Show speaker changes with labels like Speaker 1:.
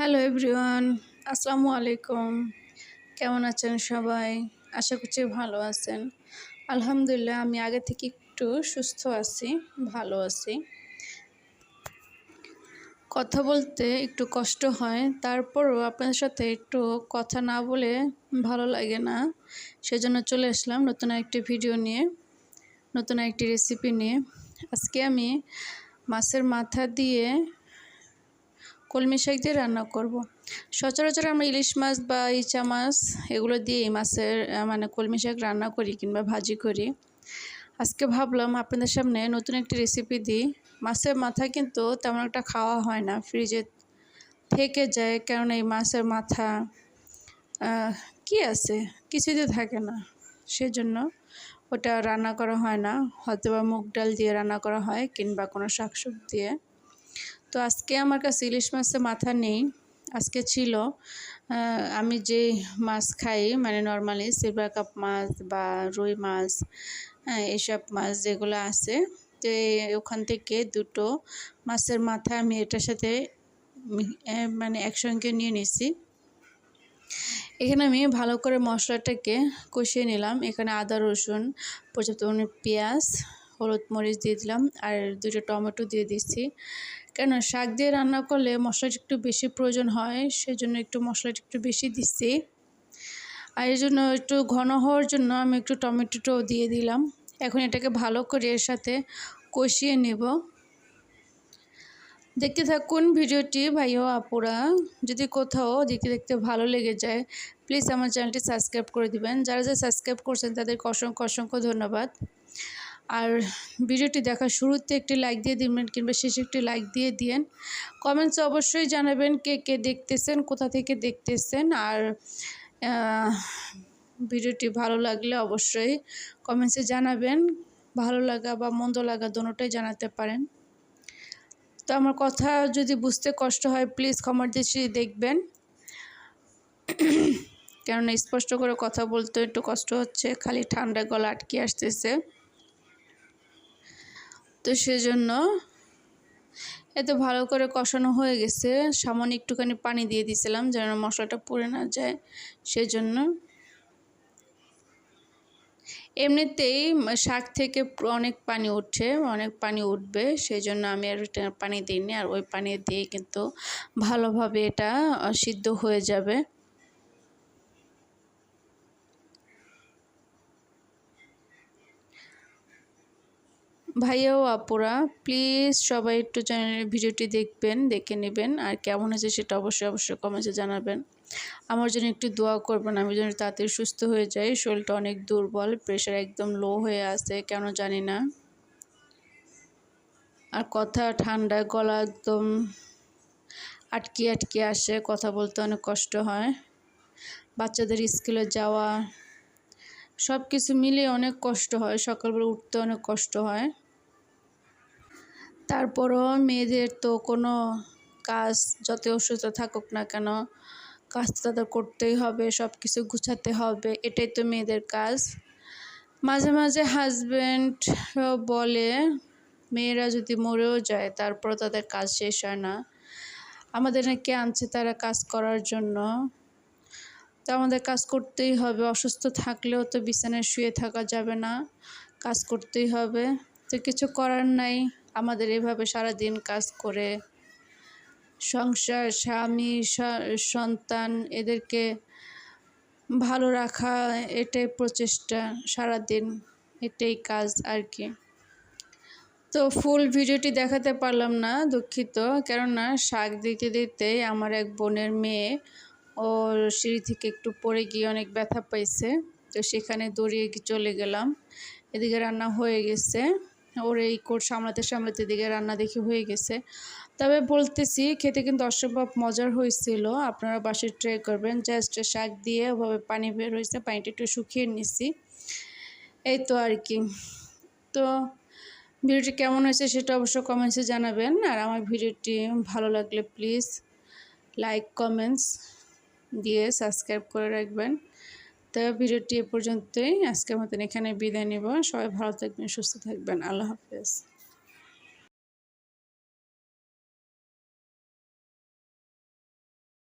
Speaker 1: Hello everyone, আসসালামু আলাইকুম। কেমন আছেন সবাই? আশা করছি ভালো আছেন। আলহামদুলিল্লাহ আমি আগে থেকে একটু সুস্থ আছি, ভালো আছি। কথা বলতে একটু কষ্ট হয়, তারপরও আপনাদের সাথে একটু কথা না বলে ভালো লাগে না। সেজন্য চলে আসলাম নতুন একটি ভিডিও নিয়ে, নতুন একটি রেসিপি নিয়ে। আজকে আমি মাছের মাথা দিয়ে কলমি শাক দিয়ে রান্না করব। সচরাচর আমরা ইলিশ মাছ বা ইচা মাছ এগুলো দিয়ে মাছের কলমি শাক রান্না করি কিংবা ভাজি করি। আজকে ভাবলাম আপনাদের সামনে নতুন একটি রেসিপি দিই। মাছের মাথা কিন্তু তেমন একটা খাওয়া হয় না, ফ্রিজে থেকে যায়, কারণ এই মাছের মাথা কি আছে, কিছুতে থাকে না, সেজন্য ওটা রান্না করা হয় না। হয়তো বা মুগ ডাল দিয়ে রান্না করা হয় কিংবা কোনো শাকসবজি দিয়ে। তো আজকে আমার কাছে ইলিশ মাছের মাথা নেই। আজকে ছিল আমি যে মাছ খাই, নর্মালি সিলভার কাপ মাছ বা রুই মাছ, এইসব মাছ যেগুলো আছে, তো ওখান থেকে দুটো মাছের মাথা আমি এটার সাথে একসঙ্গে নিয়ে নিছি। এখানে আমি ভালো করে মশলাটাকে কষিয়ে নিলাম। এখানে আদা রসুন, পর্যাপ্ত পরিমাণে পেঁয়াজ, হলুদ মরিচ দিয়ে দিলাম, আর দুটো টমেটো দিয়ে দিচ্ছি। কেন শাক দিয়ে রান্না করলে মশলাটা একটু বেশি প্রয়োজন হয়, সেজন্য একটু মশলাটা একটু বেশি দিচ্ছি। আর এই জন্য একটু ঘন হওয়ার জন্য আমি একটু টমেটোটাও দিয়ে দিলাম। এখন এটাকে ভালো করে এর সাথে কষিয়ে নেব। দেখতে থাকুন ভিডিওটি ভাই ও আপুরা। যদি কোথাও দেখতে দেখতে ভালো লেগে যায়, প্লিজ আমার চ্যানেলটি সাবস্ক্রাইব করে দিবেন। যারা যারা সাবস্ক্রাইব করছেন তাদেরকে অসংখ্য অসংখ্য ধন্যবাদ। আর ভিডিওটি দেখার শুরুতে একটি লাইক দিয়ে দিবেন কিংবা শেষে একটি লাইক দিয়ে দিন। কমেন্টসে অবশ্যই জানাবেন কে কে দেখতেছেন, কোথা থেকে দেখতেছেন। আর ভিডিওটি ভালো লাগলে অবশ্যই কমেন্টসে জানাবেন। ভালো লাগা বা মন্দ লাগা দোনোটাই জানাতে পারেন। তো আমার কথা যদি বুঝতে কষ্ট হয়, প্লিজ ক্ষমার দৃষ্টিতে দেখবেন, কেননা স্পষ্ট করে কথা বলতে একটু কষ্ট হচ্ছে, খালি ঠান্ডা গলা আটকে আসতেছে। তো সেজন্য এত ভালো করে কষানো হয়ে গেছে। সামান্য একটুখানি পানি দিয়ে দিয়েছিলাম যেন মশলাটা পুড়ে না যায়, সেজন্য। এমনিতেই শাক থেকে অনেক পানি উঠে, অনেক পানি উঠবে, সেই জন্য আমি আর পানি দিইনি। আর ওই পানি দিয়ে কিন্তু ভালোভাবে এটা সিদ্ধ হয়ে যাবে। ভাইয়া ও আপুরা, প্লিজ সবাই একটু চ্যানেলের ভিডিওটি দেখবেন, দেখে নেবেন। আর কেমন হয়েছে সেটা অবশ্যই কমেন্টে জানাবেন। আমার জন্য একটু দোয়া করবেন, আমি যেন তাড়াতাড়ি সুস্থ হয়ে যাই। শরীরটা অনেক দুর্বল, প্রেশার একদম লো হয়ে আছে, কেন জানি না। আর কথা ঠান্ডায় গলা একদম আটকে আসে, কথা বলতে অনেক কষ্ট হয়। বাচ্চাদের স্কুলে যাওয়া, সব কিছু মিলিয়ে অনেক কষ্ট হয়। সকালবেলা উঠতে অনেক কষ্ট হয়। তারপরও মেয়েদের তো কোনো কাজ যত অসুস্থ থাকুক না কেন, কাজ তো তাদের করতেই হবে, সব কিছু গুছাতে হবে, এটাই তো মেয়েদের কাজ। মাঝে মাঝে হাজব্যান্ড বলে মেয়েরা যদি মরেও যায় তারপর তাদের কাজ শেষ হয় না। আমাদের নাকি আনছে তারা কাজ করার জন্য, তো আমাদের কাজ করতেই হবে। অসুস্থ থাকলেও তো বিছানায় শুয়ে থাকা যাবে না, কাজ করতেই হবে। তো কিছু করার নাই, আমাদের এভাবে সারাদিন কাজ করে সংসার, স্বামী, সন্তান এদেরকে ভালো রাখা, এটাই প্রচেষ্টা সারাদিন, এটাই কাজ আর কি। তো ফুল ভিডিওটি দেখাতে পারলাম না, দুঃখিত। কেননা শাক দিতে দিতে আমার এক বোনের মেয়ে ওর সিঁড়ি থেকে একটু পড়ে গিয়ে অনেক ব্যথা পাইছে, তো সেখানে দৌড়িয়ে চলে গেলাম। এদিকে রান্না হয়ে গেছে, ওর এই কোট সামলাতে এদিকে রান্না দেখি হয়ে গেছে। তবে বলতেছি খেতে কিন্তু অসম্ভব মজার হয়েছিল, আপনারা বাসায় ট্রাই করবেন। জাস্ট শাক দিয়ে ওভাবে পানি বের হয়েছে, পানিটা একটু শুকিয়ে নিছি, এই তো আর কি। তো ভিডিওটি কেমন হয়েছে সেটা অবশ্যই কমেন্টসে জানাবেন। আর আমার ভিডিওটি ভালো লাগলে প্লিজ লাইক কমেন্টস দিয়ে সাবস্ক্রাইব করে রাখবেন। তো ভিডিওটি এ পর্যন্তই, আজকের মতন এখানে বিদায় নেব। সবাই ভালো থাকবেন, সুস্থ থাকবেন, আল্লাহ হাফেজ।